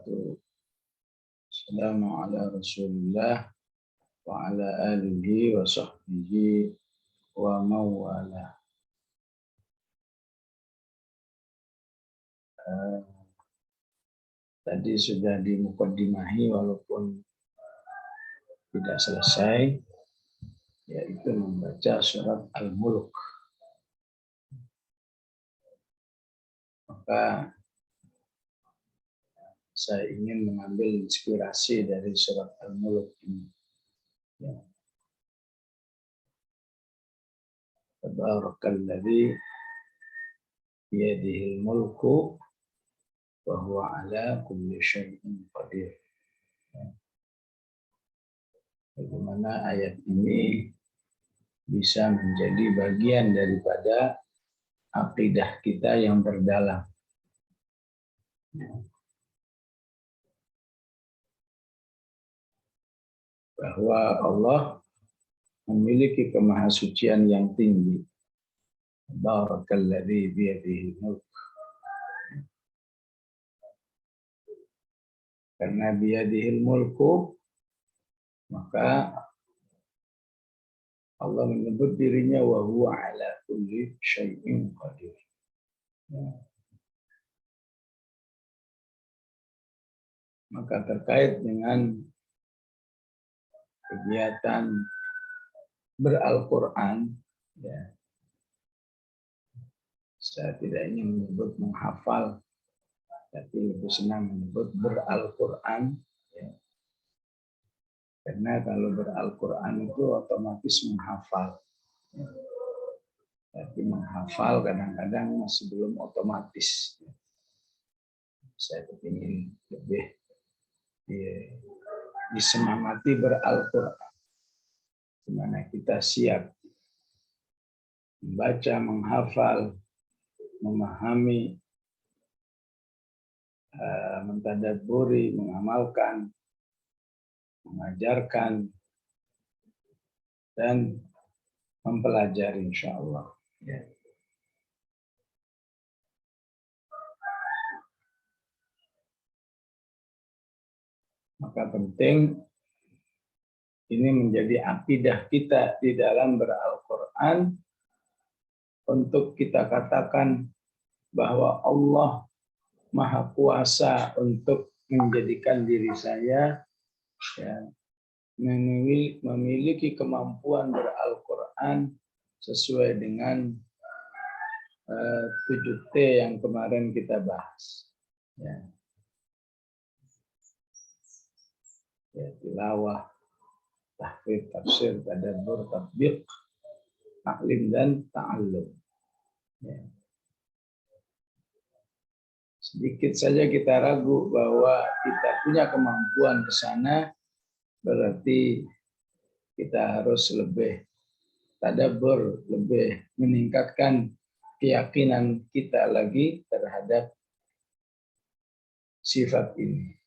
wassalatu wassalamu ala Rasulillah wa ala alihi wa sahbihi wa mawala. Tadi sudah dimukaddimahi walaupun tidak selesai, yaitu membaca surat Al-Mulk. Maka saya ingin mengambil inspirasi dari surat Al-Mulk ini. Ya. Tabarakalladzi biyadihil mulku wa huwa ala kulli syai'in qadir. Bagaimana ayat ini bisa menjadi bagian daripada akidah kita yang terdalam. Bahwa Allah memiliki kemahasucian yang tinggi. Barakalladzi biyadihil mulk. Karena biyadihil mulku, maka Allah menyebut dirinya wa huwa ala kulli syai'in qadir. Maka terkait dengan kegiatan beral-Quran, ya, saya tidak ingin menyebut menghafal, tapi lebih senang menyebut beral-Quran. Ya. Karena kalau beral-Quran itu otomatis menghafal. Ya. Tapi menghafal kadang-kadang masih belum otomatis. Ya. Saya ingin lebih disemangati beral-Quran. Di mana kita siap membaca, menghafal, memahami, mentadabburi, mengamalkan, mengajarkan, dan mempelajari insyaallah. Ya. Maka penting ini menjadi akidah kita di dalam beral-Quran untuk kita katakan bahwa Allah Maha Kuasa untuk menjadikan diri saya ya, memiliki kemampuan beral-Quran sesuai dengan 7T yang kemarin kita bahas. Ya. Ya, tilawah, tahfidz, tafsir, tadabbur, tatbiq, taklim, dan ta'allum. Ya. Sedikit saja kita ragu bahwa kita punya kemampuan ke sana, berarti kita harus lebih tadabbur, lebih meningkatkan keyakinan kita lagi terhadap sifat ini.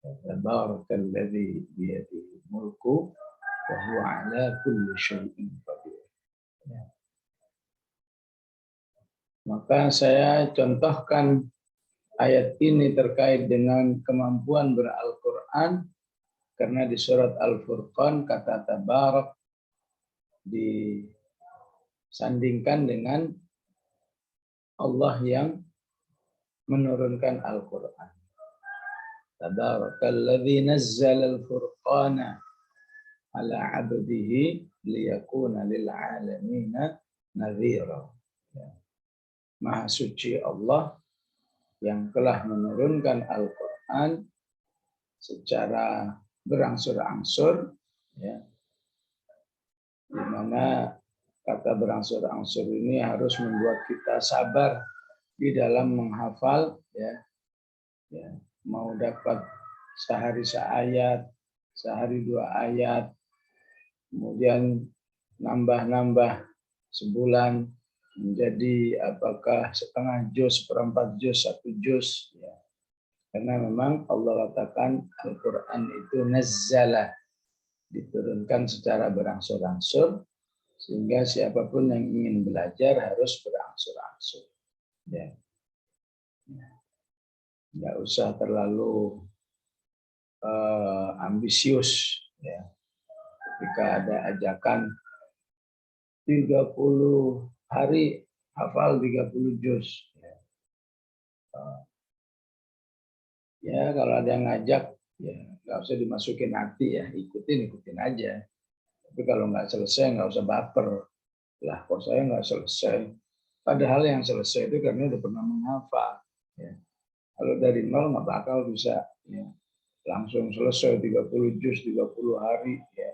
Tabarakalladzi biyadihil mulku wa huwa ala kulli syai'in qadir. Ya. Maka saya contohkan ayat ini terkait dengan kemampuan beral-Quran karena di surat Al-Furqan kata tabarak disandingkan dengan Allah yang menurunkan Al-Quran. Tabarakalladzi nazzala al-furqana ala 'abdihi liyakuna lil 'alamina nadhira. Maha suci Allah yang telah menurunkan Al-Quran secara berangsur-angsur, ya, di mana kata berangsur-angsur ini harus membuat kita sabar di dalam menghafal, ya, ya. Mau dapat sehari seayat, sehari 2 ayat, kemudian nambah-nambah sebulan menjadi apakah setengah juz, 1/4 juz, 1 juz. Ya. Karena memang Allah katakan Al-Quran itu nazzala, diturunkan secara berangsur-angsur, sehingga siapapun yang ingin belajar harus berangsur-angsur. Ya. nggak usah terlalu ambisius ya. Ketika ada ajakan 30 hari hafal 30 juz. Ya kalau ada yang ngajak ya nggak usah dimasukin hati ya, ikutin aja. Tapi kalau nggak selesai nggak usah baper. Lah kok saya nggak selesai. Padahal yang selesai itu karena udah pernah menghafal. Ya. Kalau dari nol nggak bakal bisa ya. Langsung selesai 30 juz 30 hari ya.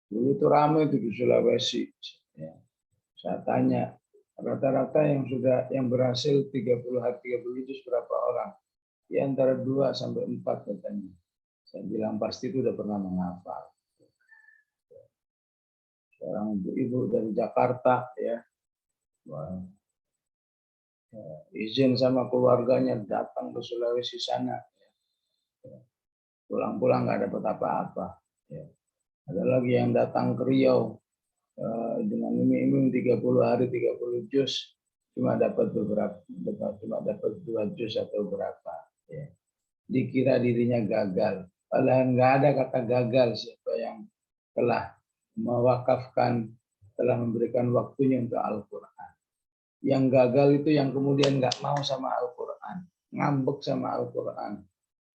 Dulu itu ramai itu di Sulawesi. Ya. Saya tanya rata-rata yang berhasil 30 hari 30 juz berapa orang? Di antara 2 sampai 4 katanya. Saya bilang pasti itu udah pernah menghafal. Seorang ibu-ibu dari Jakarta ya. Izin sama keluarganya datang ke Sulawesi sana. Pulang-pulang nggak dapat apa-apa. Ya. Ada lagi yang datang ke Riau dengan iming-iming 30 hari 30 juz cuma dapat 2 juz atau berapa. Ya. Dikira dirinya gagal. Padahal nggak ada kata gagal. Siapa yang telah mewakafkan, telah memberikan waktunya untuk Al-Quran. Yang gagal itu yang kemudian nggak mau sama Al-Quran, ngambek sama Al-Quran.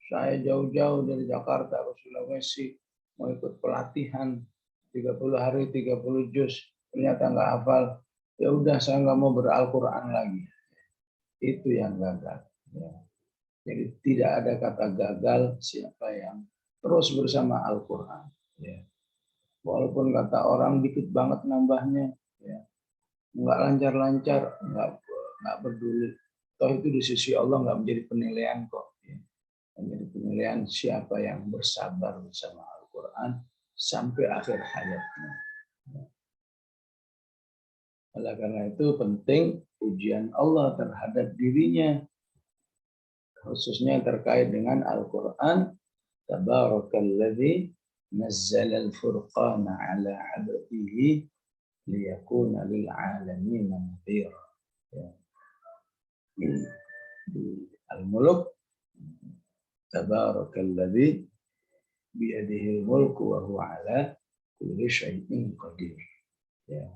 Saya jauh-jauh dari Jakarta ke Sulawesi mau ikut pelatihan 30 hari 30 juz, ternyata nggak hafal. Ya udah saya nggak mau beral-Quran lagi. Itu yang gagal. Ya. Jadi tidak ada kata gagal siapa yang terus bersama Al-Quran. Ya. Walaupun kata orang dikit banget nambahnya, ya. Nggak lancar-lancar, nggak peduli. Toh itu di sisi Allah nggak menjadi penilaian kok. Ya. Menjadi penilaian siapa yang bersabar bersama Al-Quran sampai akhir hayatnya. Oleh karena itu penting ujian Allah terhadap dirinya, khususnya terkait dengan Al-Quran. Tabarakalladzi nazzala al-furqana ala 'abdihi liyakuna lil 'alamin nadhira. Di Al-Mulk, tabarakalladzi biyadihi al-mulku wa huwa 'ala kulli syai'in qadir. Ya.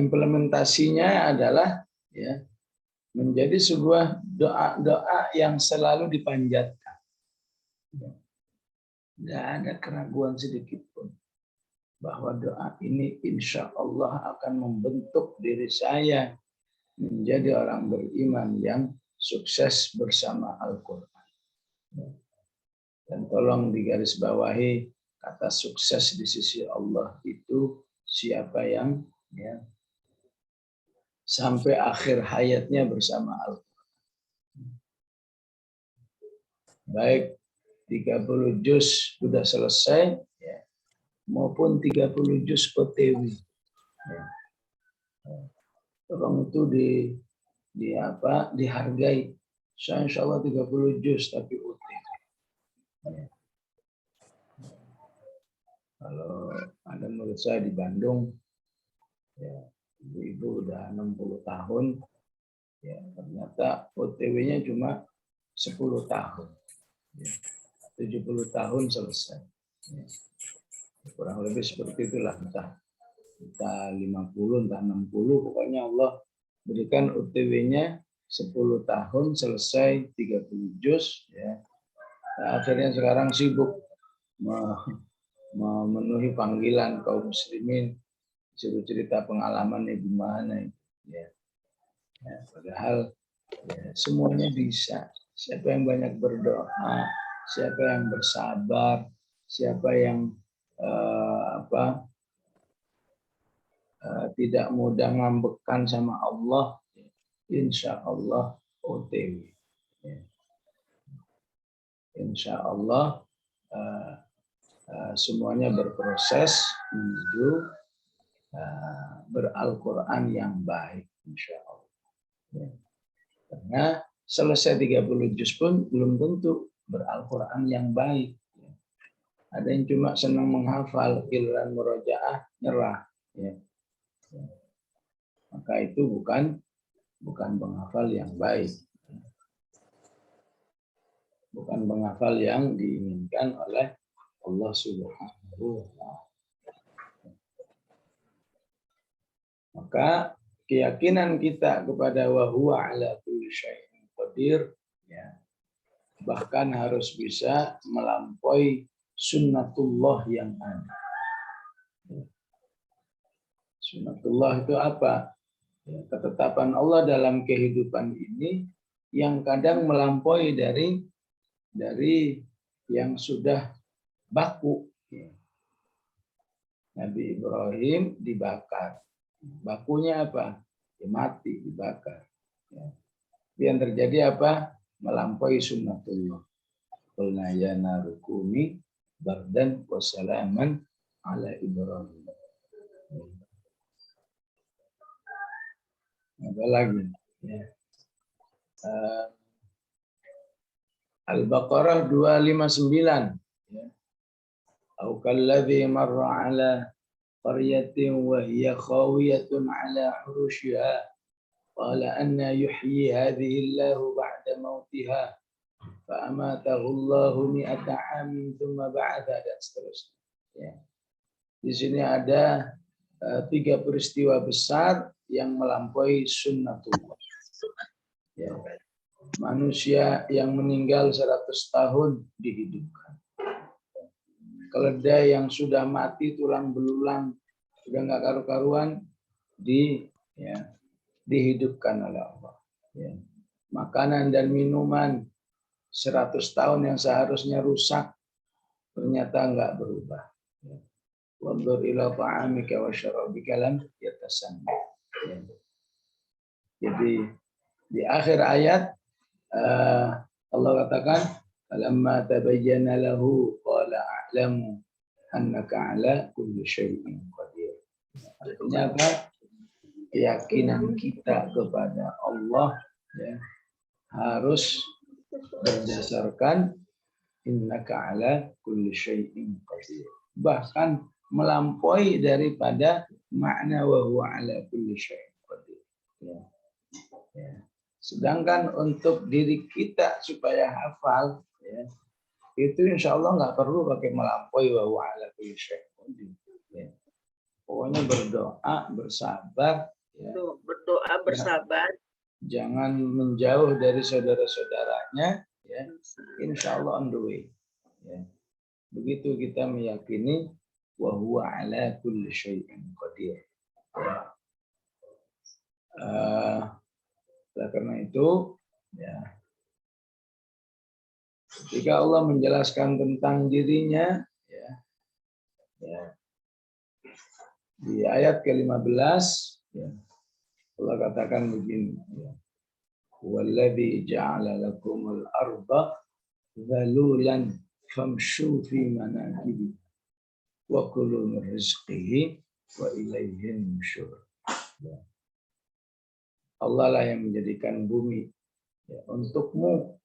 Implementasinya adalah ya menjadi sebuah doa-doa yang selalu dipanjatkan. Tidak ada keraguan sedikit pun bahwa doa ini insya Allah akan membentuk diri saya menjadi orang beriman yang sukses bersama Al-Quran. Dan tolong digarisbawahi kata sukses di sisi Allah itu siapa yang ya, sampai akhir hayatnya bersama Al-Quran. Baik 30 juz sudah selesai ya, maupun 30 juz OTW. Ya. Tolong itu dihargai. Saya insya Allah 30 juz tapi OTW. Ya. Kalau ada murid saya di Bandung, ya, ibu-ibu udah 60 tahun, ya, ternyata OTW-nya cuma 10 tahun. Ya. 70 tahun selesai. Ya. Kurang lebih seperti itulah, entah 50, entah 60, pokoknya Allah berikan OTW-nya 10 tahun selesai 30 juz. Ya. Nah, akhirnya sekarang sibuk memenuhi panggilan kaum muslimin, suruh cerita pengalamannya gimana. Ya. Ya, padahal ya, semuanya bisa. Siapa yang banyak berdoa, siapa yang bersabar, siapa yang tidak mudah ngambekan sama Allah, insya Allah OTW. Ya. Insya Allah semuanya berproses menuju beral-Quran yang baik, insya Allah. Ya. Karena selesai 30 juz pun belum tentu beral-Quran yang baik. Ya. Ada yang cuma senang menghafal, giliran murojaah nyerah. Ya. Ya. Maka itu bukan bukan penghafal yang baik. Bukan penghafal yang diinginkan oleh Allah Subhanahu wa Ta'ala. Maka keyakinan kita kepada wa huwa ala kulli syai'in qadir, ya, bahkan harus bisa melampaui sunnatullah yang ada. Sunnatullah itu apa? Ya, ketetapan Allah dalam kehidupan ini yang kadang melampaui dari yang sudah baku. Nabi Ibrahim dibakar. Bakunya apa? Ya, mati, dibakar. Ya. Yang terjadi apa? Melampaui sunnatullah. Qulna ya narukuni bardan wa salaman ala Ibrahim. Apa lagi? Ya. Al-Baqarah 259. Ya. Au kalladzi marra ala qaryatin wa hiya khawiyatun ala urushiha qala anna yuhyi hadhihi Allahu ba'da mautiha fa amatahu Allahu mi'ata 'amin thumma ba'atha, dan seterusnya. Ya. Di sini ada 3 peristiwa besar yang melampaui sunnatullah. Ya. Manusia yang meninggal 100 tahun dihidupkan. Keledai yang sudah mati tulang belulang, sudah nggak karu-karuan, dihidupkan oleh Allah. Ya. Makanan dan minuman 100 tahun yang seharusnya rusak ternyata nggak berubah. Wanzur ila ta'amika wa syarabika lam yatasanna. Jadi di akhir ayat Allah katakan, "Alamma tabayyana lahu qala a'lamu annaka 'ala kulli syai'in qadir." Artinya apa? Keyakinan kita kepada Allah, ya, harus berdasarkan innaka 'ala kulli syai'in qadir. Bahkan melampaui daripada makna wa huwa 'ala kulli syai'in qadir. Ya. Ya. Sedangkan untuk diri kita supaya hafal, ya, itu insya Allah nggak perlu pakai melampaui wa huwa ala kulli syai'in qadir. Ya. Pokoknya berdoa, bersabar. Ya. Berdoa, bersabar. Jangan menjauh dari saudara-saudaranya. Ya. Insya Allah on the way. Ya. Begitu kita meyakini wa huwa ala kulli syai'in qadir. Ya. Karena itu, ya, ketika Allah menjelaskan tentang dirinya, ya, di ayat ke-15, ya, Allah katakan begini, ya, "Walladzi ja'ala lakumul arda dhalulan famshu fi manakibi wa kulu min rizqihi wa ilaihi nusyur." Ya. Allah lah yang menjadikan bumi, ya, untukmu.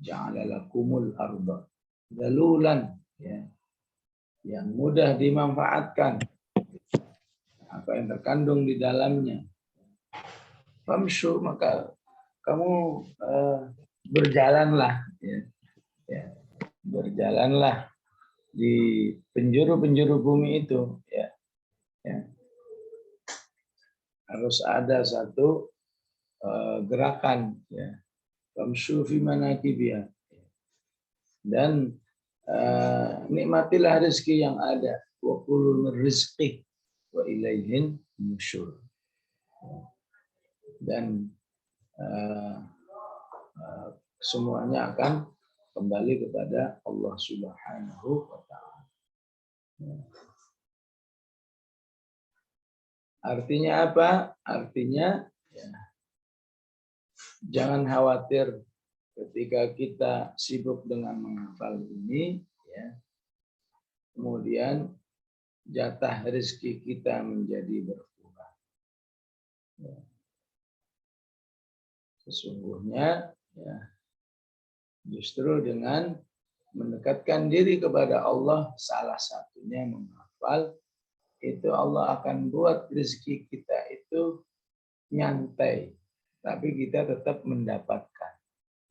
Ja'ala lakumul arda dhalulan, ya, yang mudah dimanfaatkan apa yang terkandung di dalamnya. Famshu, maka kamu berjalanlah, ya, ya, berjalanlah di penjuru-penjuru bumi itu, ya, ya. Harus ada satu gerakan, ya, famshu fi manakibiha, dan nikmatilah rezeki yang ada, wa kulu min rizqih wa ilaihin nusyur, dan semuanya akan kembali kepada Allah Subhanahu wa Ta'ala. Artinya apa? Artinya, ya, jangan khawatir ketika kita sibuk dengan menghafal ini, ya, kemudian jatah rezeki kita menjadi berkurang. Ya. Sesungguhnya, ya, justru dengan mendekatkan diri kepada Allah, salah satunya menghafal, itu Allah akan buat rezeki kita itu nyantai, tapi kita tetap mendapatkan.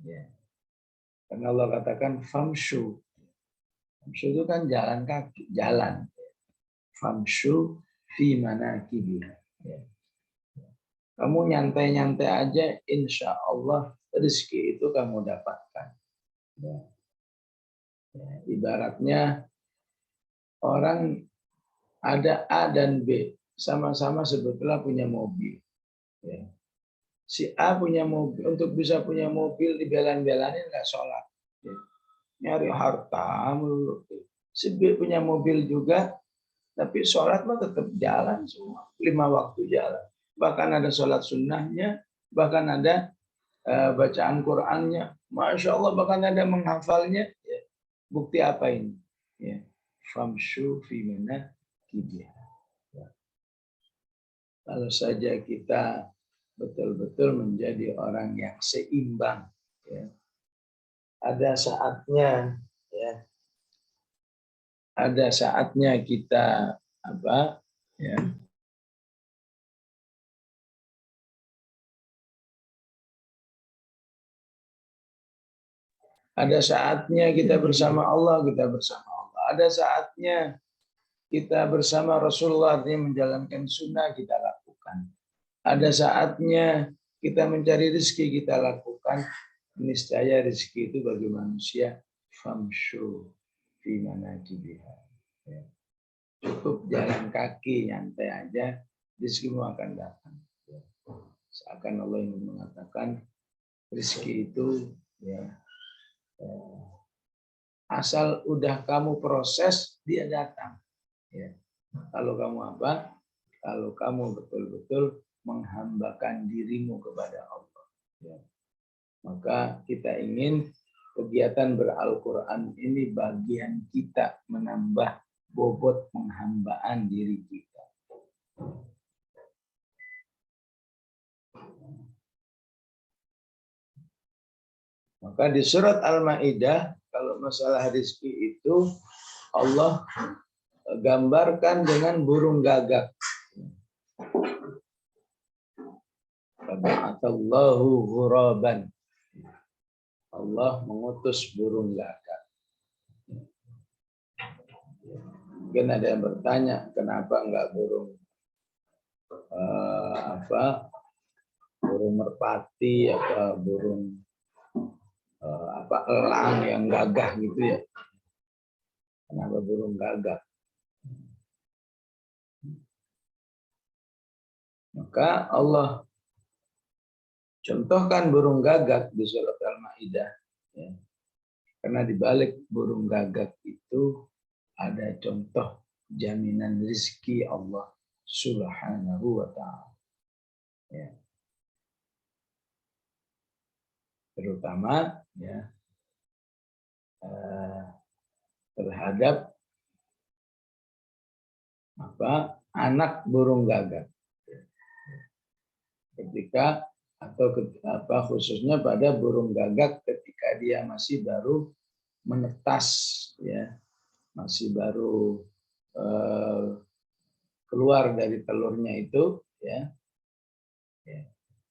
Ya. Karena Allah katakan famshu. Famshu itu kan jalan kaki, jalan. Famshu fi manakibiha. Ya. Kamu nyantai-nyantai aja, insya Allah rezeki itu kamu dapatkan. Ya. Ya, ibaratnya orang ada A dan B, sama-sama sebetulnya punya mobil. Ya. Si A punya mobil, untuk bisa punya mobil dibelan-belanin nggak sholat. Ya. Nyari harta melulu. Si B punya mobil juga, tapi sholat mah tetap jalan semua. 5 waktu jalan. Bahkan ada sholat sunnahnya, bahkan ada bacaan Qur'annya. Masya Allah, bahkan ada menghafalnya. Ya. Bukti apa ini? Ya. Famshu fi manakibiha. Ya. Kalau saja kita betul-betul menjadi orang yang seimbang, ya. Ada saatnya, ya, ada saatnya kita apa, ya, ada saatnya kita bersama Allah, kita bersama Allah. Ada saatnya kita bersama Rasulullah, artinya menjalankan sunnah kita lakukan. Ada saatnya kita mencari rezeki kita lakukan. Niscaya rezeki itu bagi manusia famshu fi manakibiha. Ya. Cukup jalan kaki, nyantai aja, rezekimu akan datang. Ya. Seakan Allah yang mengatakan rezeki itu ya, asal udah kamu proses dia datang. Ya. Kalau kamu apa? Kalau kamu betul-betul menghambakan dirimu kepada Allah. Ya. Maka kita ingin kegiatan beral-Quran ini bagian kita menambah bobot penghambaan diri kita. Maka di surat Al-Maidah, kalau masalah rezeki itu Allah gambarkan dengan burung gagak. Faba'atallahu ghuraban. Allah mengutus burung gagak. Mungkin ada yang bertanya, kenapa enggak burung burung merpati, apa burung elang yang gagah gitu ya? Kenapa burung gagak? Maka Allah contohkan burung gagak di surat Al-Maidah. Ya. Karena di balik burung gagak itu ada contoh jaminan rezeki Allah Subhanahu wa ta'ala. Ya. Terutama ya, terhadap anak burung gagak. Ketika khususnya pada burung gagak ketika dia masih baru menetas, ya, masih baru keluar dari telurnya itu, ya,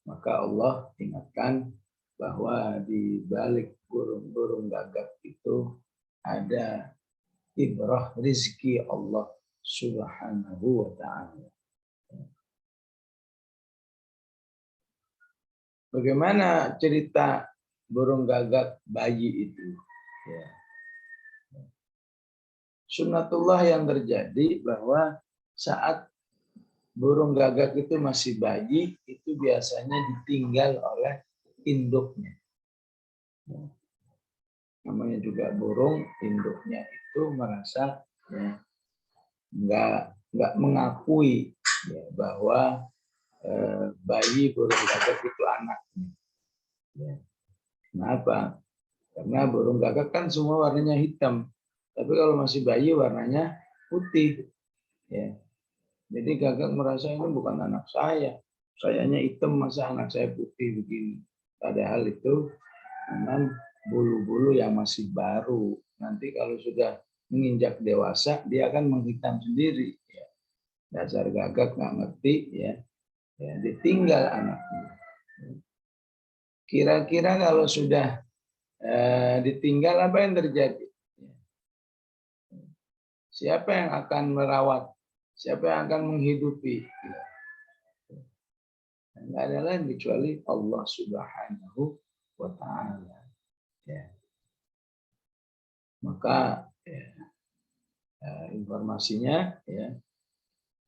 maka Allah ingatkan bahwa di balik burung-burung gagak itu ada ibrah rizki Allah Subhanahu wa ta'ala. Bagaimana cerita burung gagak bayi itu? Ya. Sunnatullah yang terjadi bahwa saat burung gagak itu masih bayi, itu biasanya ditinggal oleh induknya. Namanya juga burung, induknya itu merasa ya, nggak mengakui ya, bahwa bayi burung gagak itu anaknya. Ya. Kenapa? Karena burung gagak kan semua warnanya hitam, tapi kalau masih bayi warnanya putih. Ya. Jadi gagak merasa ini bukan anak saya, sayanya hitam, masa anak saya putih begini. Padahal itu memang bulu-bulu yang masih baru. Nanti kalau sudah menginjak dewasa, dia akan menghitam sendiri. Ya. Dasar gagak nggak ngerti, ya, ditinggal anaknya. Kira-kira kalau sudah ditinggal apa yang terjadi? Siapa yang akan merawat? Siapa yang akan menghidupi? Nggak ada lain kecuali Allah Subhanahu wa Ta'ala. Ya. Maka informasinya, ya,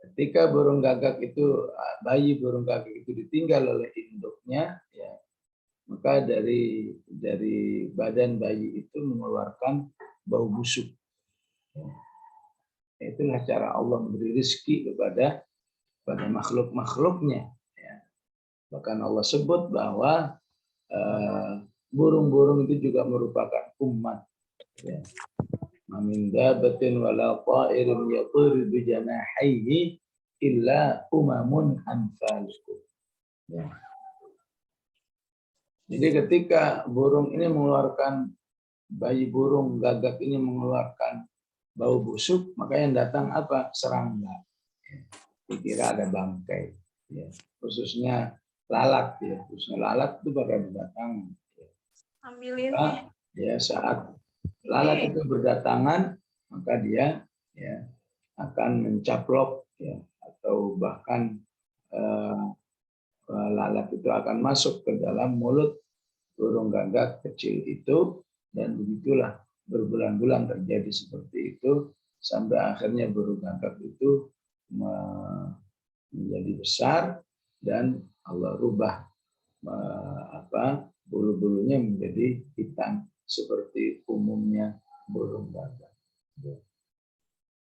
ketika burung gagak itu, bayi burung gagak itu ditinggal oleh induknya, ya, maka dari badan bayi itu mengeluarkan bau busuk. Ya. Itulah cara Allah memberi rezeki kepada makhluk-makhluknya. Ya. Bahkan Allah sebut bahwa burung-burung itu juga merupakan umat. Ya. Min dabatin wala ta'irin yatiru bi janahihi illa umamun amsalukum. Ya. Jadi ketika burung ini mengeluarkan, bayi burung gagak ini mengeluarkan bau busuk, maka yang datang apa? Serangga. Ya. Dikira ada bangkai. Ya. Khususnya lalat, ya. Khususnya lalat itu bakal berdatangan. Ya. Ambilin. Ya, saat lalat itu berdatangan, maka dia, ya, akan mencaplok, ya, atau bahkan lalat itu akan masuk ke dalam mulut burung gagak kecil itu, dan begitulah berbulan-bulan terjadi seperti itu sampai akhirnya burung gagak itu menjadi besar dan Allah rubah bulu-bulunya menjadi hitam seperti umumnya burung gagak.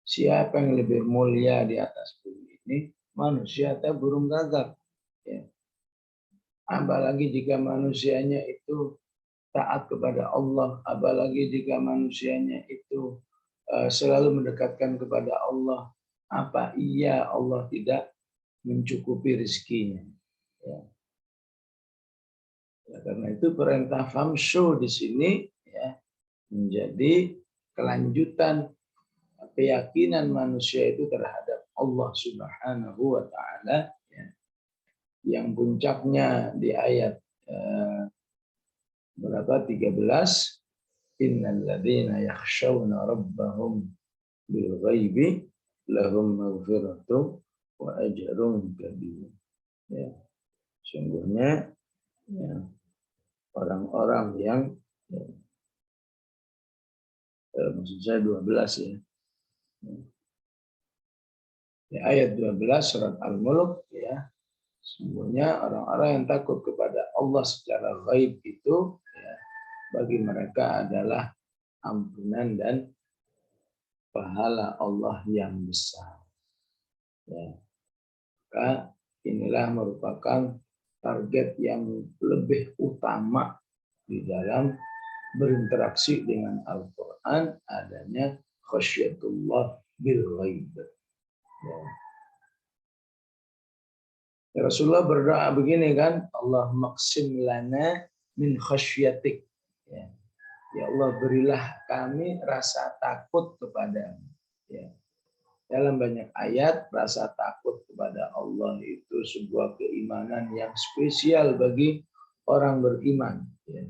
Siapa yang lebih mulia di atas bumi ini? Manusia atau burung gagak? Ya. Apalagi jika manusianya itu taat kepada Allah, apalagi jika manusianya itu selalu mendekatkan kepada Allah, apa iya Allah tidak mencukupi rezekinya? Ya. Ya, karena itu perintah famshu di sini, ya, menjadi kelanjutan keyakinan manusia itu terhadap Allah Subhanahu wa Ta'ala, ya, yang puncaknya di ayat berapa? 13. Innal ladzina yakhshawna rabbahum bil ghaibi lahum maghfiratun wa ajrun kabir. Ya. Sungguhnya, ya, orang-orang yang, ya, maksud saya 12, ya. Di ayat 12 surat Al-Mulk, ya, sungguhnya orang-orang yang takut kepada Allah secara gaib itu, ya, bagi mereka adalah ampunan dan pahala Allah yang besar. Ya. Maka inilah merupakan target yang lebih utama di dalam berinteraksi dengan Al-Quran, adanya khasyatullah bil ghaib. Ya. Rasulullah berdoa begini kan, Allah maqsim lana min khasyatik. Ya. Ya Allah, berilah kami rasa takut kepadamu. Ya. Dalam banyak ayat, rasa takut kepada Allah itu sebuah keimanan yang spesial bagi orang beriman. Ya.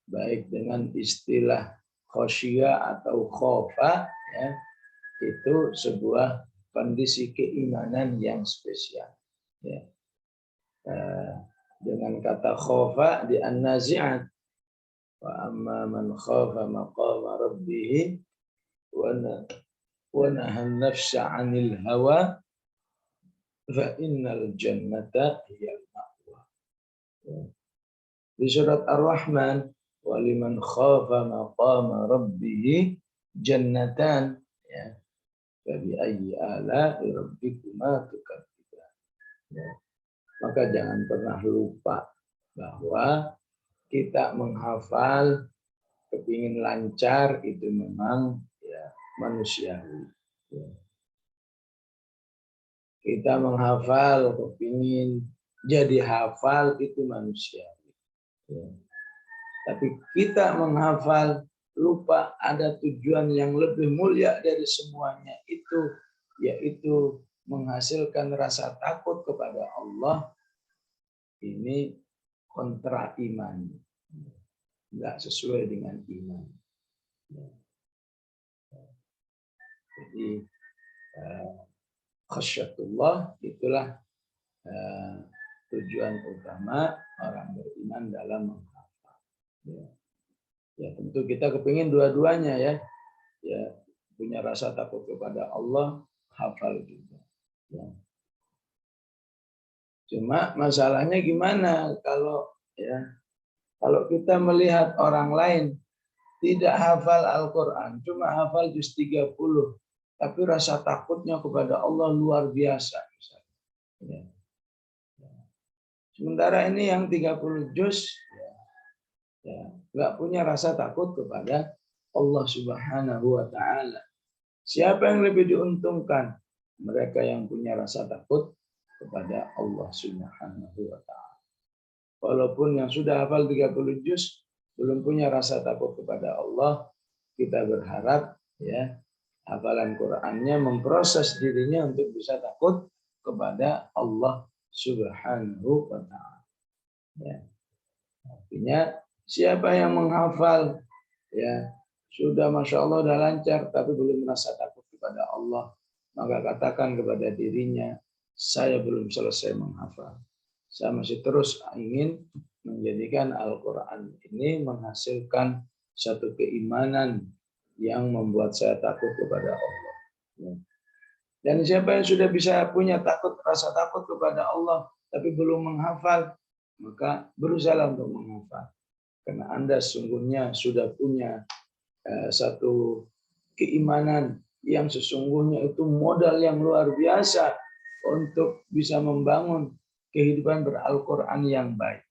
Baik dengan istilah khosyah atau khofa, ya, itu sebuah kondisi keimanan yang spesial. Ya. Dengan kata khofa di an-nazi'at, wa amma man khafa maqama rabbih wa nahan nafsa 'anil hawa fa innal jannata hiyal ma'wa. Di surat Ar-Rahman, wa liman khafa maqama rabbih jannatan, ya, fa bi ayyi ala'i rabbikuma tukadziban. Ya. Maka jangan pernah lupa bahwa kita menghafal, kepingin lancar itu memang, ya, manusiawi. Ya. Kita menghafal, kepingin jadi hafal itu manusiawi. Ya. Tapi kita menghafal lupa ada tujuan yang lebih mulia dari semuanya itu, yaitu menghasilkan rasa takut kepada Allah. Ini kontra iman, nggak sesuai dengan iman. Jadi khasyatullah itulah tujuan utama orang beriman dalam menghafal. Ya tentu kita kepingin dua-duanya ya. Ya punya rasa takut kepada Allah, hafal juga. Ya. Cuma masalahnya gimana kalau kita melihat orang lain tidak hafal Al-Quran, cuma hafal juz 30, tapi rasa takutnya kepada Allah luar biasa. Ya. Sementara ini yang 30 juz nggak punya rasa takut kepada Allah Subhanahu wa Ta'ala. Siapa yang lebih diuntungkan? Mereka yang punya rasa takut kepada Allah Subhanahu wa Ta'ala. Walaupun yang sudah hafal 30 juz belum punya rasa takut kepada Allah, kita berharap ya hafalan Qur'annya memproses dirinya untuk bisa takut kepada Allah Subhanahu wa Ta'ala. Ya. Artinya siapa yang menghafal ya sudah Masya Allah udah lancar tapi belum merasa takut kepada Allah, maka katakan kepada dirinya, saya belum selesai menghafal. Saya masih terus ingin menjadikan Al-Quran ini menghasilkan satu keimanan yang membuat saya takut kepada Allah. Dan siapa yang sudah bisa punya rasa takut kepada Allah tapi belum menghafal, maka berusaha untuk menghafal. Karena Anda sesungguhnya sudah punya satu keimanan yang sesungguhnya itu modal yang luar biasa untuk bisa membangun kehidupan ber-Al-Quran yang baik.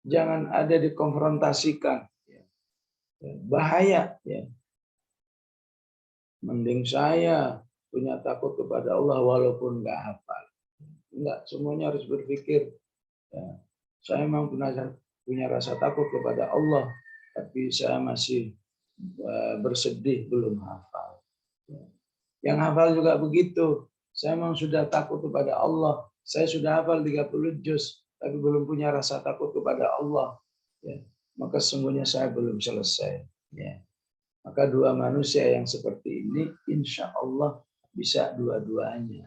Jangan ada dikonfrontasikan. Bahaya. Mending saya punya takut kepada Allah walaupun nggak hafal. Enggak, semuanya harus berpikir. Saya memang punya rasa takut kepada Allah, tapi saya masih bersedih belum hafal. Yang hafal juga begitu. Saya memang sudah takut kepada Allah. Saya sudah hafal 30 juz, tapi belum punya rasa takut kepada Allah. Maka sesungguhnya saya belum selesai. Maka dua manusia yang seperti ini, insya Allah bisa dua-duanya.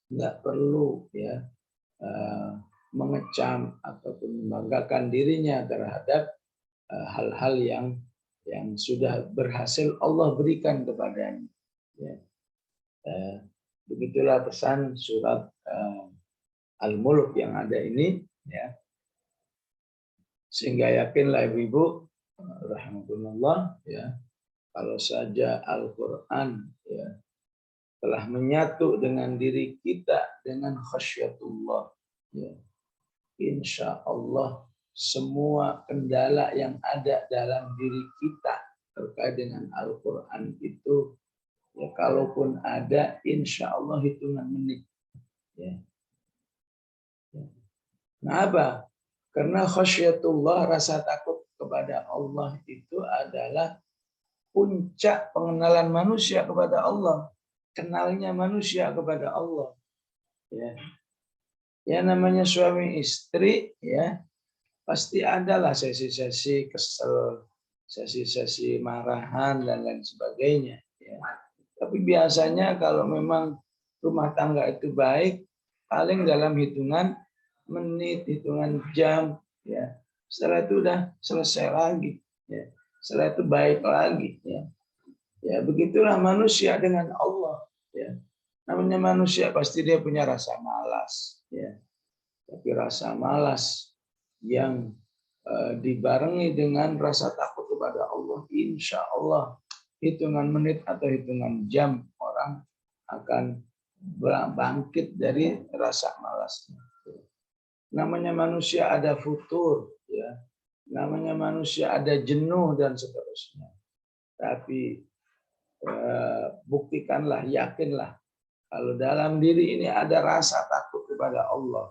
Nggak perlu mengecam ataupun membanggakan dirinya terhadap hal-hal yang sudah berhasil Allah berikan kepadanya. Begitulah pesan surat Al-Mulk yang ada ini, sehingga yakinlah ibu-ibu rahmatullah kalau saja Al-Quran telah menyatu dengan diri kita dengan khasyatullah, insya Allah semua kendala yang ada dalam diri kita terkait dengan Al-Quran itu kalaupun ada, insya Allah hitungan menit. Kenapa? Karena khasyatullah, rasa takut kepada Allah itu adalah puncak pengenalan manusia kepada Allah. Kenalnya manusia kepada Allah. Ya namanya suami istri, pasti adalah sesi-sesi kesel, sesi-sesi marahan dan lain sebagainya. Tapi biasanya kalau memang rumah tangga itu baik, paling dalam hitungan menit, hitungan jam, setelah itu udah selesai lagi, setelah itu baik lagi, begitulah manusia dengan Allah, namanya manusia pasti dia punya rasa malas, tapi rasa malas yang dibarengi dengan rasa takut kepada Allah, insya Allah hitungan menit atau hitungan jam orang akan bangkit dari rasa malasnya. Namanya manusia ada futur, namanya manusia ada jenuh dan seterusnya. Tapi buktikanlah, yakinlah kalau dalam diri ini ada rasa takut kepada Allah,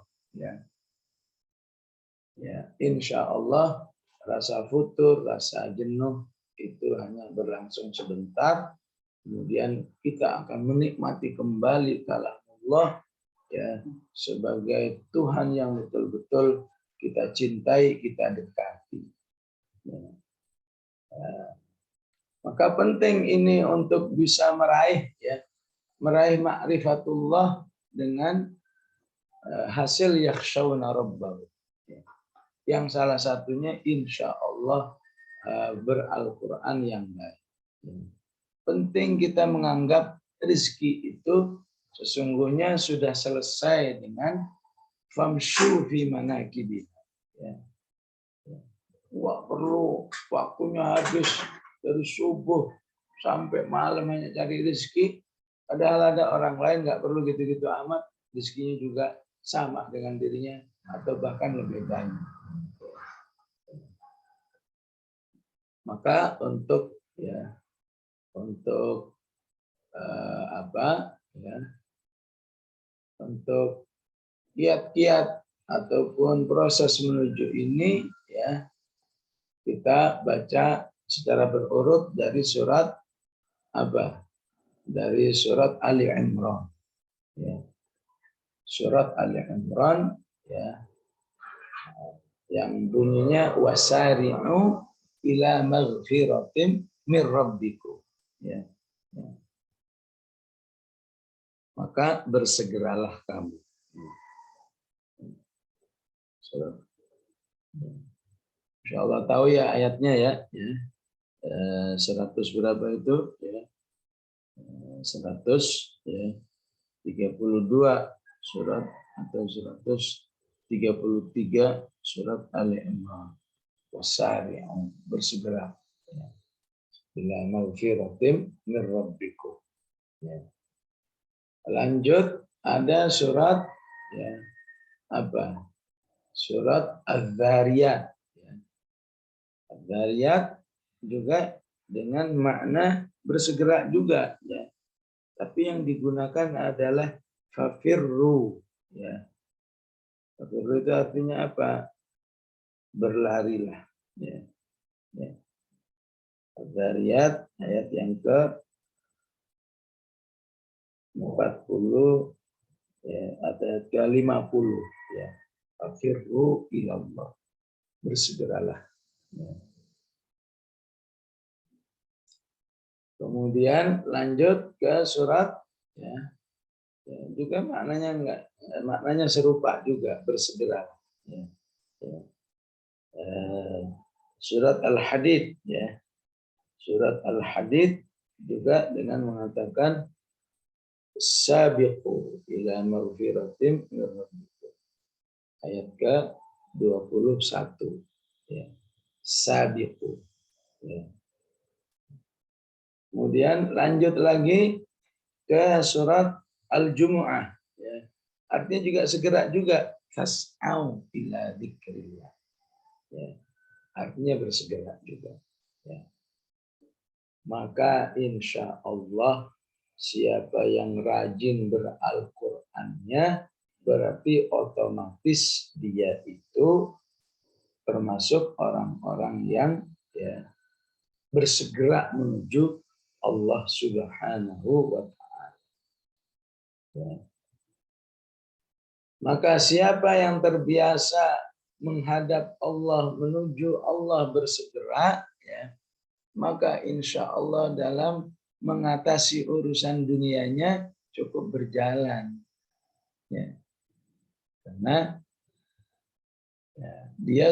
insya Allah rasa futur, rasa jenuh itu hanya berlangsung sebentar, kemudian kita akan menikmati kembali kalamullah ya sebagai Tuhan yang betul-betul kita cintai, kita dekati. Ya. Maka penting ini untuk bisa meraih ma'rifatullah dengan hasil yakhshawna rabbahu. Yang salah satunya insya Allah beral-Quran yang baik. Penting kita menganggap rezeki itu sesungguhnya sudah selesai dengan famshu fi manakibiha. Wah, perlu waktunya habis dari subuh sampai malam hanya cari rezeki. Padahal ada orang lain nggak perlu gitu-gitu amat, rezekinya juga sama dengan dirinya atau bahkan lebih banyak. Maka untuk untuk kiat-kiat ataupun proses menuju ini kita baca secara berurut dari surat dari surat Ali Imran. Surat Ali Imran yang bunyinya wasari'u ila maghfiratin min rabbikum. Maka bersegeralah kamu. Insya Allah tahu ya ayatnya ya. 100 berapa itu? 132 surat atau 133 surat Ali Imran. Wasari'u, bersegera. Ila maghfiratin min rabbikum. Lanjut ada surat surat Az-Zariyat. Az-Zariyat juga dengan makna bersegera juga Tapi yang digunakan adalah fafirru Fafirru itu artinya apa? Berlarilah Az-Zariyat ayat yang ke 40 ayat ke 50 Fafirru ilallah, bersegeralah. Kemudian lanjut ke surat juga maknanya serupa juga, bersegera. Surat Al-Hadid Surat Al-Hadid juga dengan mengatakan sabiqu ila maghfiratin min rabbikum. Ayat ke-21 sabiqu. Kemudian lanjut lagi ke surat Al-Jumu'ah. Artinya juga segera juga. Fas'au ila dzikrillah. Artinya bersegera juga. Maka insya Allah siapa yang rajin beral-Qur'annya berarti otomatis dia itu termasuk orang-orang yang bersegera menuju Allah Subhanahu wa ta'ala. Maka siapa yang terbiasa menghadap Allah, menuju Allah bersegera, maka insya Allah dalam mengatasi urusan dunianya cukup berjalan. Karena dia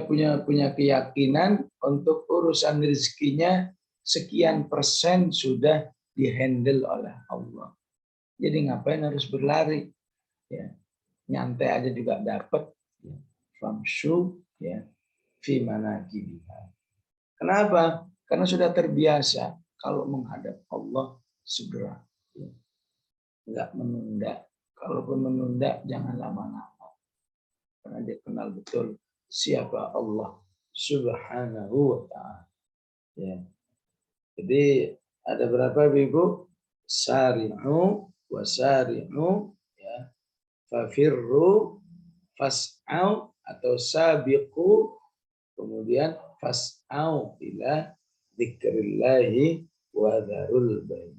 punya keyakinan untuk urusan rezekinya sekian persen sudah dihandle oleh Allah. Jadi ngapain harus berlari? Nyantai aja juga dapat. Famshu fi manakibiha. Kenapa? Karena sudah terbiasa kalau menghadap Allah segera. Enggak menunda. Kalaupun menunda jangan lama-lama. Karena dia kenal betul siapa Allah Subhanahu wa ta'ala. Jadi ada berapa Ibu? Sari'u wasari'u fafirru fas'au atau sabiqu, kemudian fas'au ila dzikrillahi wa dzarul bayi.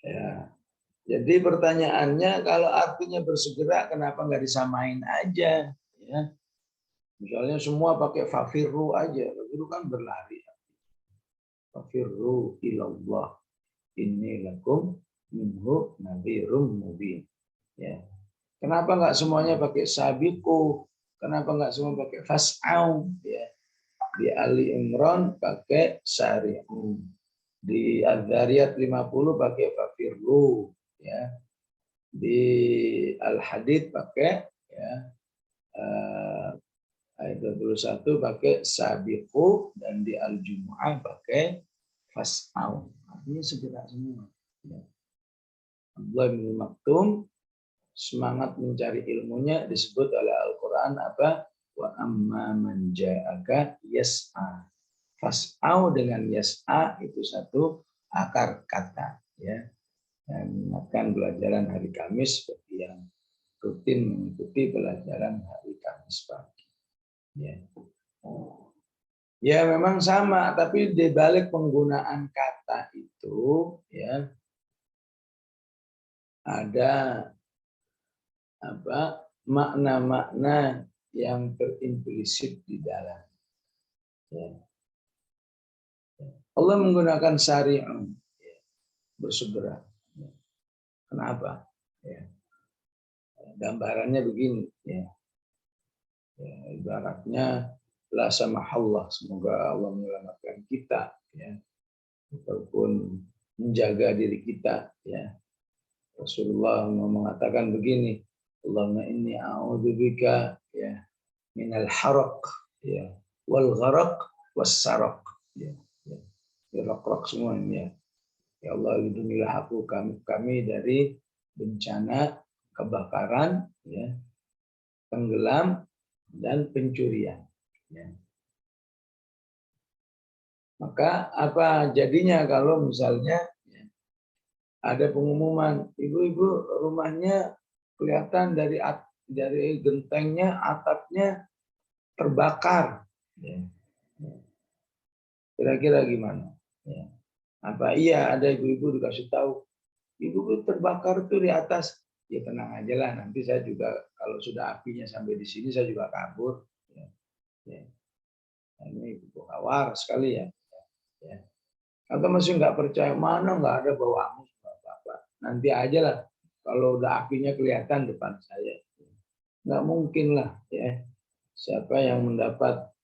Ya. Jadi pertanyaannya kalau artinya bersegera kenapa nggak disamain aja? Ya. Misalnya semua pakai fafirru aja, itu kan berlari. Fafirru ilallah. Inni lakum minhu nadhirum mubin. Ya. Kenapa nggak semuanya pakai sabiqu? Kenapa nggak semua pakai fas'au? Ya. Di Ali Imran pakai syari'u. Di Adz-Dzariyat 50 pakai fafirru. Ya. Di Al-Hadid pakai ya, ayat 21 pakai sabiqu dan di Al-Jumu'ah pakai fas'au. Artinya segera semua. Ya. Abdullah bin Maktum semangat mencari ilmunya disebut oleh Al-Quran apa? Wa amma man ja'aka yas'a. Fas'au dengan yas'a itu satu akar kata. Ya. Dan ingatkan pelajaran hari Kamis bagi yang rutin mengikuti pelajaran hari Kamis pagi. Ya. Ya memang sama, tapi di balik penggunaan kata itu ya ada apa makna-makna yang terimplisit di dalam. Ya. Allah menggunakan syari'un, ya, bersegera. Ya. Kenapa? Ya. Gambarannya begini, ya. Ya, ibaratnya la samahallah, semoga Allah menyelamatkan kita, ya, ataupun menjaga diri kita, ya. Rasulullah mengatakan begini, Allahumma inni a'udzubika ya minal haraq ya wal gharaq was saraq ya. Rok-rok semua ini ya. Ya Allah lindungilah aku kami dari bencana kebakaran ya, tenggelam dan pencurian ya. Maka apa jadinya kalau misalnya ya, ada pengumuman ibu-ibu rumahnya kelihatan dari gentengnya atapnya terbakar ya. Kira-kira gimana ya. Apa iya ada ibu-ibu dikasih tahu ibu terbakar tuh di atas, ya tenang aja lah nanti saya juga kalau sudah apinya sampai di sini saya juga kabur ya. Ya. Ini kawar sekali ya. Ya. Atau masih nggak percaya mana nggak ada bau angus apa-apa. Nanti aja lah kalau udah apinya kelihatan depan saya. Nggak mungkin lah ya. Siapa yang mendapat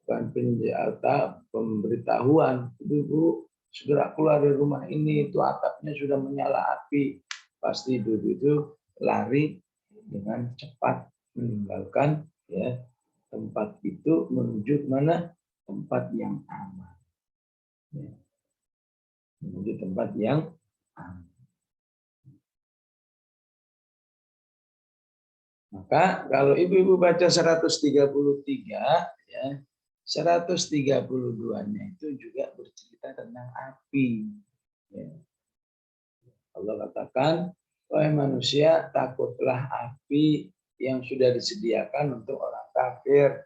penjata pemberitahuan, ibu segera keluar dari rumah ini, itu atapnya sudah menyala api. Pasti ibu itu lari dengan cepat meninggalkan ya tempat itu menuju mana tempat yang aman. Ya. Menuju tempat yang aman. Maka kalau ibu-ibu baca 133 ya 132-nya itu juga bercerita tentang api. Ya. Allah katakan, wahai manusia, takutlah api yang sudah disediakan untuk orang kafir.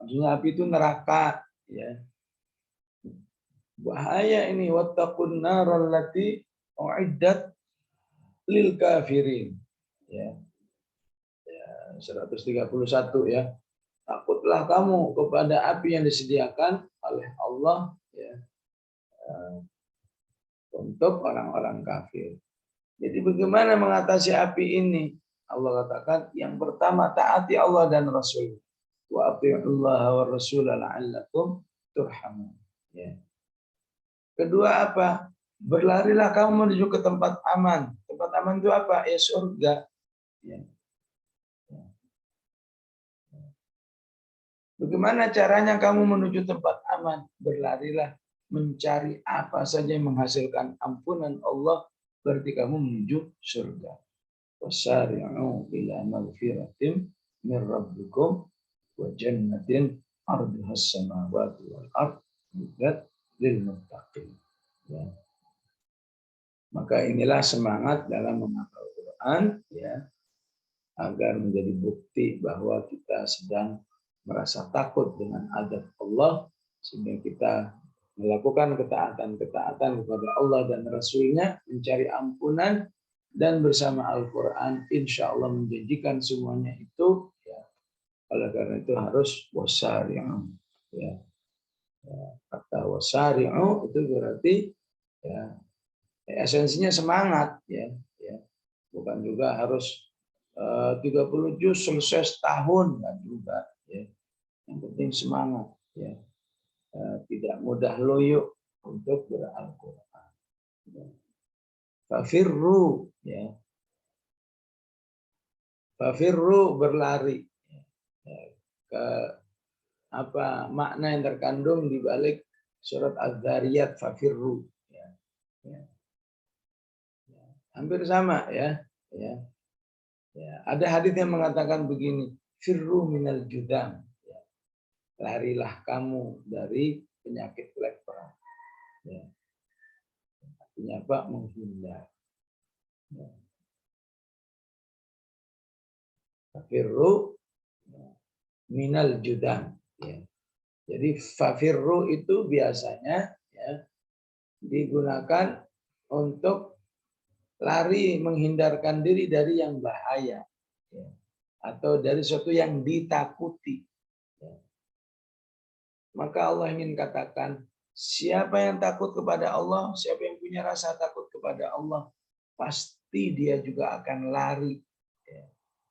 Maksudnya api itu neraka. Ya. Bahaya ini, wattaqun naral lati uiddat lil kafirin. Ya. 131 ya. Takutlah kamu kepada api yang disediakan oleh Allah ya, untuk orang-orang kafir. Jadi bagaimana mengatasi api ini? Allah katakan yang pertama taati Allah dan Rasul. Wa atii'ullaha wa rasula la'allakum turhamun. Ya. Kedua apa? Berlarilah kamu menuju ke tempat aman. Tempat aman itu apa? Ya surga. Ya. Bagaimana caranya kamu menuju tempat aman? Berlarilah mencari apa saja yang menghasilkan ampunan Allah, berarti kamu menuju surga. Wasari'u ila maghfiratin min rabbikum wa jannatin ardhas samawati wal ardh lil muttaqin. Ya. Maka inilah semangat dalam menghafal Quran ya, agar menjadi bukti bahwa kita sedang merasa takut dengan adab Allah sehingga kita melakukan ketaatan-ketaatan kepada Allah dan Rasul-Nya, mencari ampunan, dan bersama Al-Quran, insya Allah menjanjikan semuanya itu. Ya, oleh karena itu harus wasari'u. Ya, kata wasari'u itu berarti ya, esensinya semangat. Ya, bukan juga harus 30 juz selesai setahun, kan juga. Ya. Yang penting semangat. Ya. Tidak mudah loyo untuk Al-Quran. Fafirru, ya. Fafirru berlari. Ya. Ke apa makna yang terkandung di balik surat Az-Zariyat, fafirru. Ya. Ya. Hampir sama, ya. Ya. Ya. Ada hadis yang mengatakan begini, firru minal judam. Ya. Larilah kamu dari penyakit lepra. Ya. Artinya apa? Menghindar. Ya. Fafirru minal judam. Ya. Jadi fafirru itu biasanya ya, digunakan untuk lari, menghindarkan diri dari yang bahaya. Ya. Atau dari sesuatu yang ditakuti. Ya. Maka Allah ingin katakan, siapa yang takut kepada Allah, siapa yang punya rasa takut kepada Allah, pasti dia juga akan lari. Ya.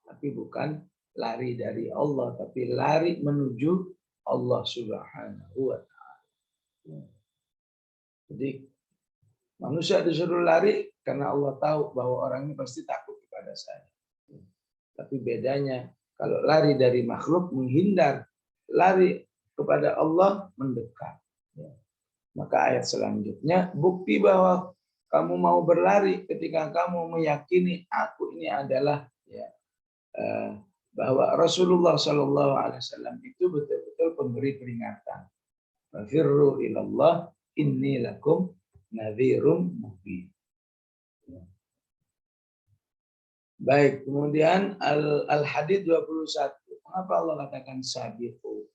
Tapi bukan lari dari Allah, tapi lari menuju Allah Subhanahu wa Ta'ala. Ya. Jadi manusia disuruh lari karena Allah tahu bahwa orang ini pasti takut kepada saya. Ya. Tapi bedanya kalau lari dari makhluk menghindar, lari kepada Allah mendekat. Ya. Maka ayat selanjutnya bukti bahwa kamu mau berlari ketika kamu meyakini aku ini adalah ya, bahwa Rasulullah Shallallahu Alaihi Wasallam itu betul-betul pemberi peringatan. Firru ilallah inni lakum nadhirum mubin. Baik, kemudian Al-Hadid 21. Mengapa Allah katakan sabiqu?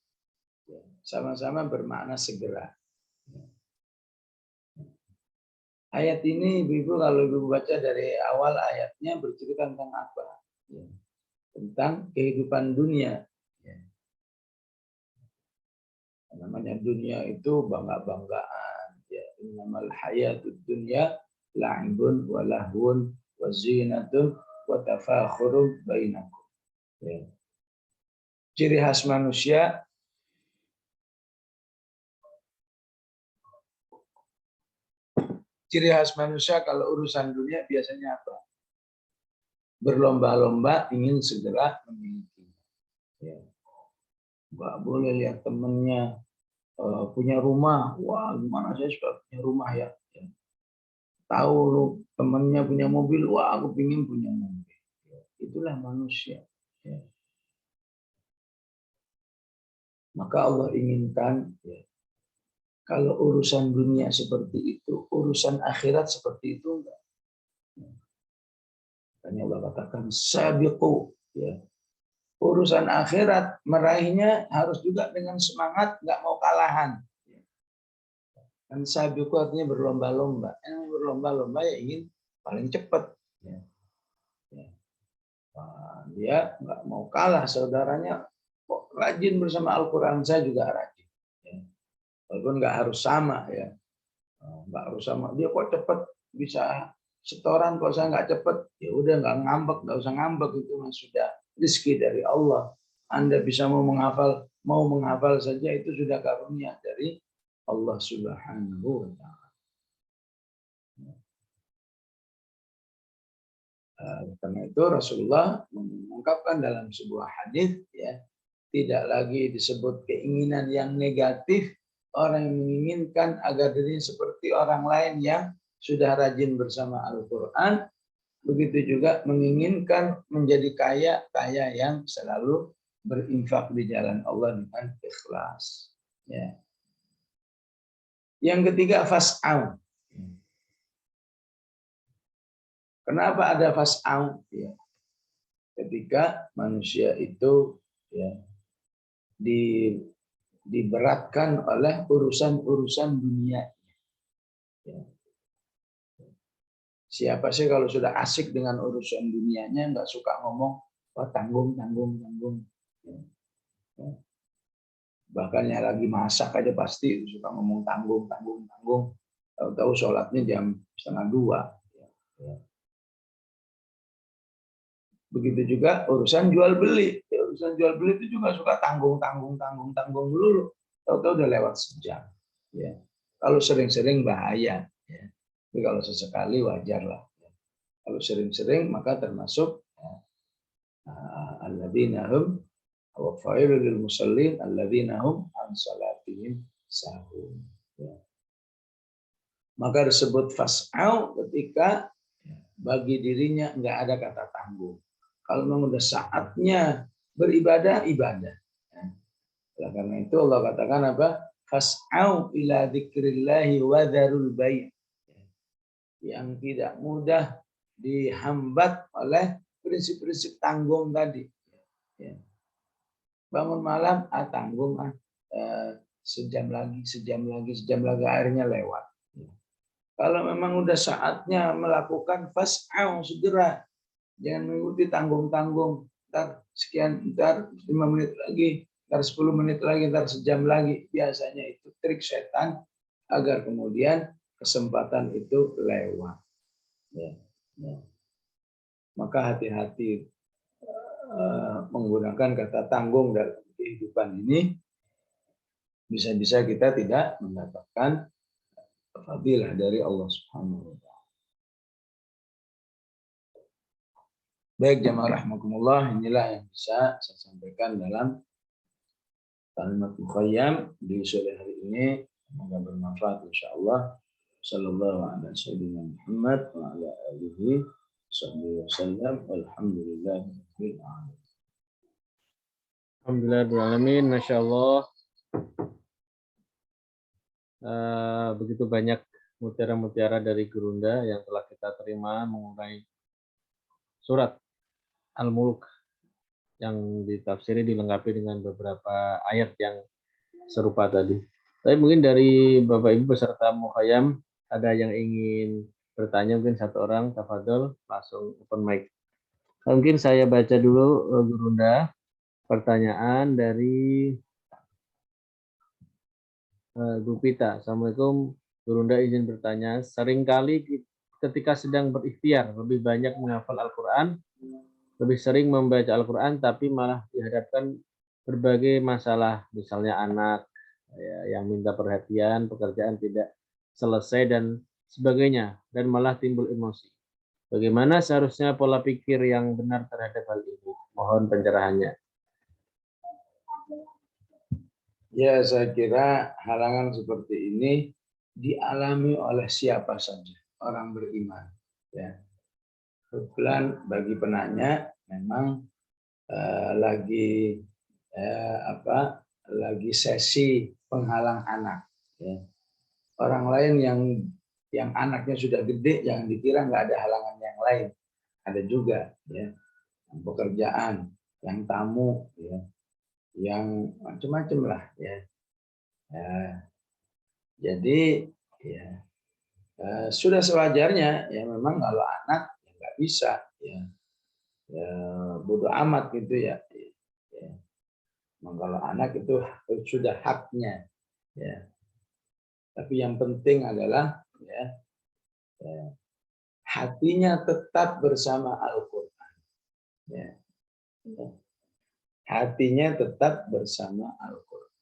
Sama-sama bermakna segera. Ayat ini Ibu kalau Ibu baca dari awal ayatnya bercerita tentang apa? Tentang kehidupan dunia. Namanya dunia itu bangga-banggaan. Ya, innamal hayatud dunya la'ibun wa lahwun wa zinatun wa tafakhurun bainakum. Ya. Ciri khas manusia kalau urusan dunia biasanya apa? Berlomba-lomba ingin segera memiliki. Ya. Nggak boleh lihat temennya punya rumah, wah gimana saya suka punya rumah ya. Tahu lu temennya punya mobil, wah aku pingin punya mobil. Itulah manusia. Ya. Maka Allah inginkan ya, kalau urusan dunia seperti itu, urusan akhirat seperti itu enggak. Makanya Allah katakan sabiqu, ya. Urusan akhirat meraihnya harus juga dengan semangat, enggak mau kalahan. Dan sabiqu artinya berlomba-lomba. Yang berlomba-lomba ya ingin paling cepat. Ya. Ya. Nah, dia enggak mau kalah, saudaranya kok rajin bersama Al-Quran, saya juga rajin. Ya. Walaupun nggak harus sama ya, nggak harus sama. Dia kok cepet bisa setoran, kok saya nggak cepet, ya udah nggak ngambek, nggak usah ngambek, itu mas sudah rezeki dari Allah. Anda bisa mau menghafal saja itu sudah karunia dari Allah Subhanahu wa Ta'ala. Karena itu Rasulullah mengungkapkan dalam sebuah hadis ya, tidak lagi disebut keinginan yang negatif, orang yang menginginkan agar dirinya seperti orang lain yang sudah rajin bersama Al-Quran, begitu juga menginginkan menjadi kaya yang selalu berinfak di jalan Allah dengan ikhlas. Ya. Yang ketiga fas'au. Kenapa ada fas'au? Ya. Ketika manusia itu ya, diberatkan oleh urusan-urusan dunia. Ya. Siapa sih kalau sudah asik dengan urusan dunianya nggak suka ngomong, wah tanggung. Ya. Ya. Bahkan yang lagi masak aja pasti suka ngomong tanggung. Tahu-tahu sholatnya jam 1:30. Ya. Begitu juga urusan jual beli. Urusan jual beli itu juga suka tanggung dulu. Tahu-tahu udah lewat sejam. Ya. Kalau sering-sering bahaya. Ya. Tapi kalau sesekali wajar lah. Ya. Kalau sering-sering maka termasuk alladzina hum wafailul lil musallin alladzina hum an salatihim sahun. Ya. Maka disebut fas'au ketika bagi dirinya nggak ada kata tanggung. Kalau memang udah saatnya beribadah, ibadah. Ya. Karena itu Allah katakan apa? Fas'au ila dzikrillahi wa dzarul bai'. Yang tidak mudah dihambat oleh prinsip-prinsip tanggung tadi. Ya. Bangun malam, tanggung, sejam lagi akhirnya lewat. Ya. Kalau memang udah saatnya melakukan fas'au, segera. Jangan mengikuti tanggung-tanggung. Ntar sekian, ntar 5 menit lagi, ntar 10 menit lagi, ntar sejam lagi. Biasanya itu trik setan agar kemudian kesempatan itu lewat. Ya. Ya. Maka hati-hati menggunakan kata tanggung dalam kehidupan ini. Bisa-bisa kita tidak mendapatkan fadilah dari Allah Subhanahu wa taala. Baik jamaah rahimakumullah, inilah yang bisa saya sampaikan dalam kalimat mukhayyam di sore hari ini. Semoga bermanfaat insyaallah. Sallallahu alaihi wasallam Muhammad wa ala alihi wasallam. Walhamdulillahirabbil alamin. Alhamdulillahirrahmanirrahim. Masya Allah. Begitu banyak mutiara-mutiara dari Gurunda yang telah kita terima mengenai surat Al-Mulk yang ditafsiri dilengkapi dengan beberapa ayat yang serupa tadi. Tapi mungkin dari Bapak Ibu beserta Muhayyam ada yang ingin bertanya, mungkin satu orang, tafadhol, langsung open mic. Mungkin saya baca dulu Gurunda pertanyaan dari Gupita. Assalamualaikum, Gurunda izin bertanya. Seringkali ketika sedang berikhtiar lebih banyak menghafal Al-Quran, lebih sering membaca Al-Quran, tapi malah dihadapkan berbagai masalah, misalnya anak ya, yang minta perhatian, pekerjaan tidak selesai dan sebagainya, dan malah timbul emosi. Bagaimana seharusnya pola pikir yang benar terhadap hal ini? Mohon pencerahannya. Ya, saya kira halangan seperti ini dialami oleh siapa saja orang beriman. Ya. Kebetulan bagi penanya memang lagi sesi penghalang anak. Ya. Orang lain yang anaknya sudah gede, jangan dikira nggak ada halangan yang lain. Ada juga, ya, yang pekerjaan, yang tamu, ya, yang macam-macam lah, ya. Jadi ya sudah sewajarnya ya, memang kalau anak ya nggak bisa ya, bodoh amat gitu ya. Memang kalau anak itu sudah haknya ya. Tapi yang penting adalah ya, hatinya tetap bersama Al-Quran. Ya. Hatinya tetap bersama Al-Quran.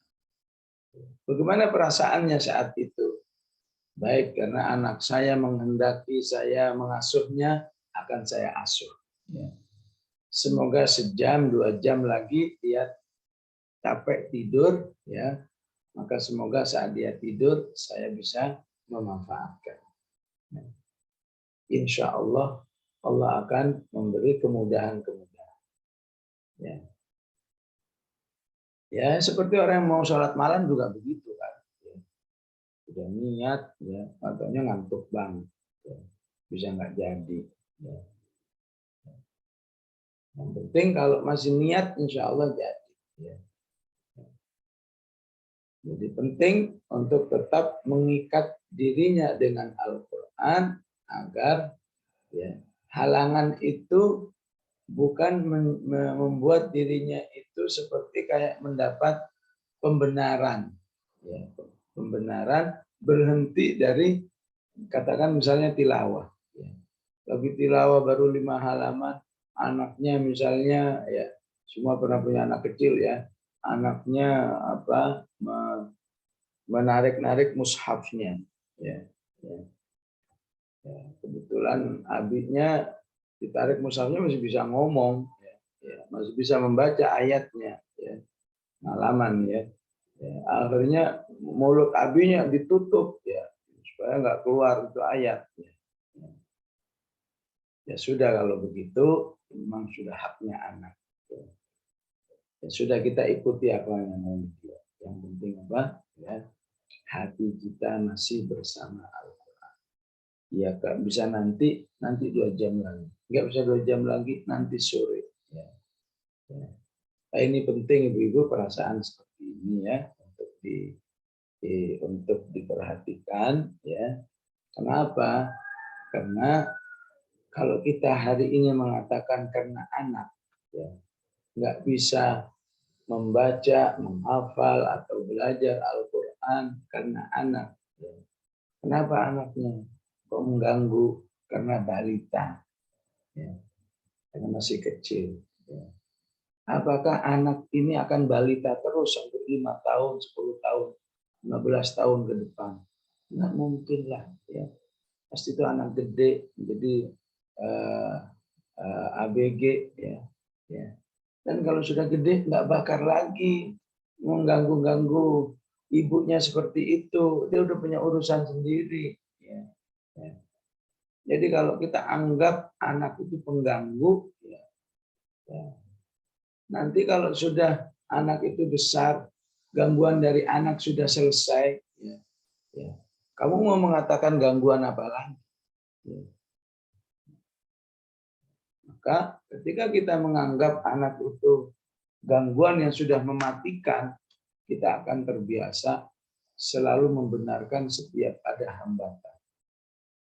Bagaimana perasaannya saat itu? Baik, karena anak saya menghendaki saya mengasuhnya, akan saya asuh. Ya. Semoga sejam, 2 jam lagi dia capek tidur, ya. Maka semoga saat dia tidur, saya bisa memanfaatkan. Ya. Insya Allah, Allah akan memberi kemudahan-kemudahan. Ya. Ya, seperti orang yang mau sholat malam juga begitu kan. Ya. Udah niat, ya, katanya ngantuk banget. Ya. Bisa nggak jadi. Ya. Yang penting kalau masih niat, insya Allah jadi. Ya. Jadi penting untuk tetap mengikat dirinya dengan Al-Quran agar ya, halangan itu bukan membuat dirinya itu seperti kayak mendapat pembenaran. Ya, pembenaran berhenti dari katakan misalnya tilawah. Ya. Lagi tilawah baru 5 halaman, anaknya misalnya ya semua pernah punya anak kecil ya, anaknya apa menarik-narik mushafnya. Ya, ya. Ya, kebetulan abinya ditarik mushafnya masih bisa ngomong, ya, masih bisa membaca ayatnya, ya, halaman ya. Ya, akhirnya mulut abinya ditutup ya supaya nggak keluar itu ayat. Ya. Ya sudah kalau begitu memang sudah haknya anak. Ya sudah kita ikuti apa yang mau dia. Yang penting apa? Ya, hati kita masih bersama Al-Quran. Ya Kak, bisa nanti 2 jam lagi. Nggak bisa 2 jam lagi, nanti sore. Ya. Ya. Nah, ini penting ibu-ibu perasaan seperti ini ya untuk diperhatikan ya. Kenapa? Karena kalau kita hari ini mengatakan karena anak, ya, nggak bisa membaca, menghafal atau belajar Al-Quran karena anak. Ya. Kenapa anaknya kok mengganggu? Karena balita, ya, karena masih kecil. Ya. Apakah anak ini akan balita terus sampai 5 tahun, 10 tahun, 15 tahun ke depan? Nggak mungkin lah. Ya. Pasti itu anak gede, jadi ABG ya, ya. Dan kalau sudah gede nggak bakar lagi mengganggu-ganggu ibunya seperti itu, dia udah punya urusan sendiri. Ya, ya. Jadi kalau kita anggap anak itu pengganggu, ya, ya. Nanti kalau sudah anak itu besar, gangguan dari anak sudah selesai, ya, ya. Kamu mau mengatakan gangguan apa lagi? Ya. Maka ketika kita menganggap anak itu gangguan yang sudah mematikan, kita akan terbiasa selalu membenarkan setiap ada hambatan.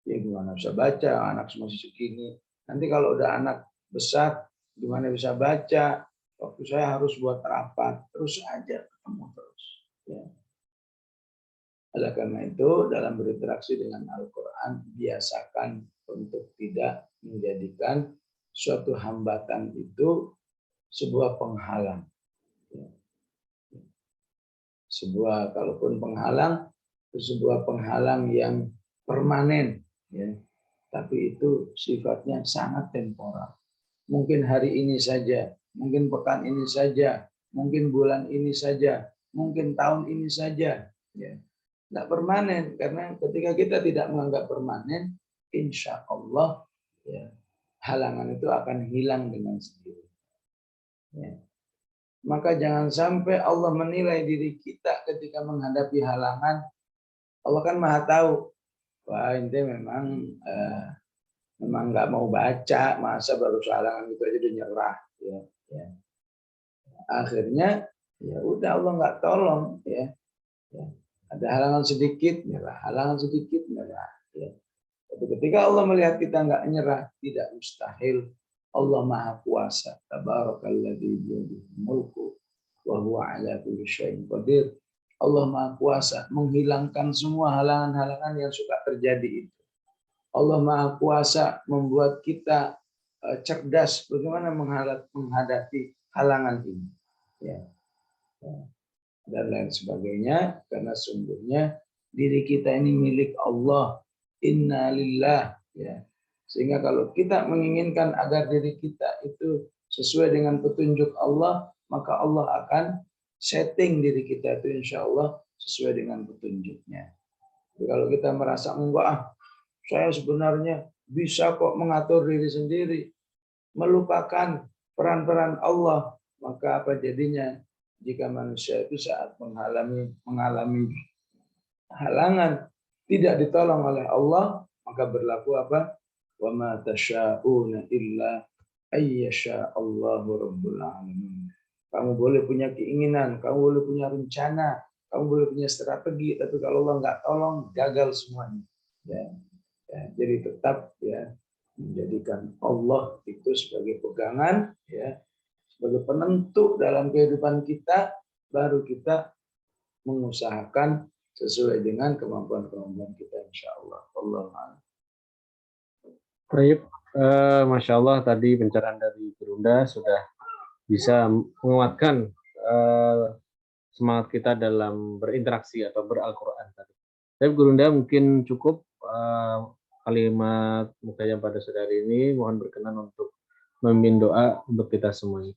Ya gimana bisa baca, anak masih segini. Nanti kalau udah anak besar, gimana bisa baca? Waktu saya harus buat rapat, terus aja ketemu terus. Ya. Oleh karena itu, dalam berinteraksi dengan Al-Quran, biasakan untuk tidak menjadikan suatu hambatan itu sebuah penghalang. Kalaupun penghalang, itu sebuah penghalang yang permanen. Ya. Tapi itu sifatnya sangat temporal. Mungkin hari ini saja, mungkin pekan ini saja, mungkin bulan ini saja, mungkin tahun ini saja. Ya. Tidak permanen, karena ketika kita tidak menganggap permanen, insya Allah ya, halangan itu akan hilang dengan sendiri. Ya. Maka jangan sampai Allah menilai diri kita ketika menghadapi halangan. Allah kan maha tahu. Wah ini memang nggak mau baca, masa baru halangan itu aja udah nyerah. Ya, ya. Akhirnya ya udah Allah nggak tolong. Ya. Ya. Ada halangan sedikit, nyerah. Halangan sedikit, nyerah. Ya. Tapi ketika Allah melihat kita nggak nyerah, tidak mustahil. Allah Maha Kuasa. Tabarakalladzi biyadihi mulku wa huwa ala kulli syai'in qadir. Allah Maha Kuasa menghilangkan semua halangan-halangan yang suka terjadi itu. Allah Maha Kuasa membuat kita cerdas bagaimana menghadapi halangan ini. Ya. Dan lain sebagainya, karena sungguhnya diri kita ini milik Allah. Inna lillah. Ya. Sehingga kalau kita menginginkan agar diri kita itu sesuai dengan petunjuk Allah, maka Allah akan setting diri kita itu insya Allah sesuai dengan petunjuknya. Jadi kalau kita merasa enggak, saya sebenarnya bisa kok mengatur diri sendiri, melupakan peran-peran Allah, maka apa jadinya jika manusia itu saat mengalami halangan tidak ditolong oleh Allah, maka berlaku apa? Wa ma tasyauna illa ayyasha Allahu rabbul alamin. Kamu boleh punya keinginan, kamu boleh punya rencana, kamu boleh punya strategi, tapi kalau Allah nggak tolong, gagal semuanya. Ya, ya, jadi tetap ya menjadikan Allah itu sebagai pegangan, ya, sebagai penentu dalam kehidupan kita, baru kita mengusahakan sesuai dengan kemampuan-kemampuan kita, insya Allah. Allah. Baik, Masya Allah tadi pencerahan dari Gurunda sudah bisa menguatkan semangat kita dalam berinteraksi atau beral-Quran tadi. Tapi Gurunda mungkin cukup kalimat mukayam pada sore hari ini. Mohon berkenan untuk memimpin doa untuk kita semuanya.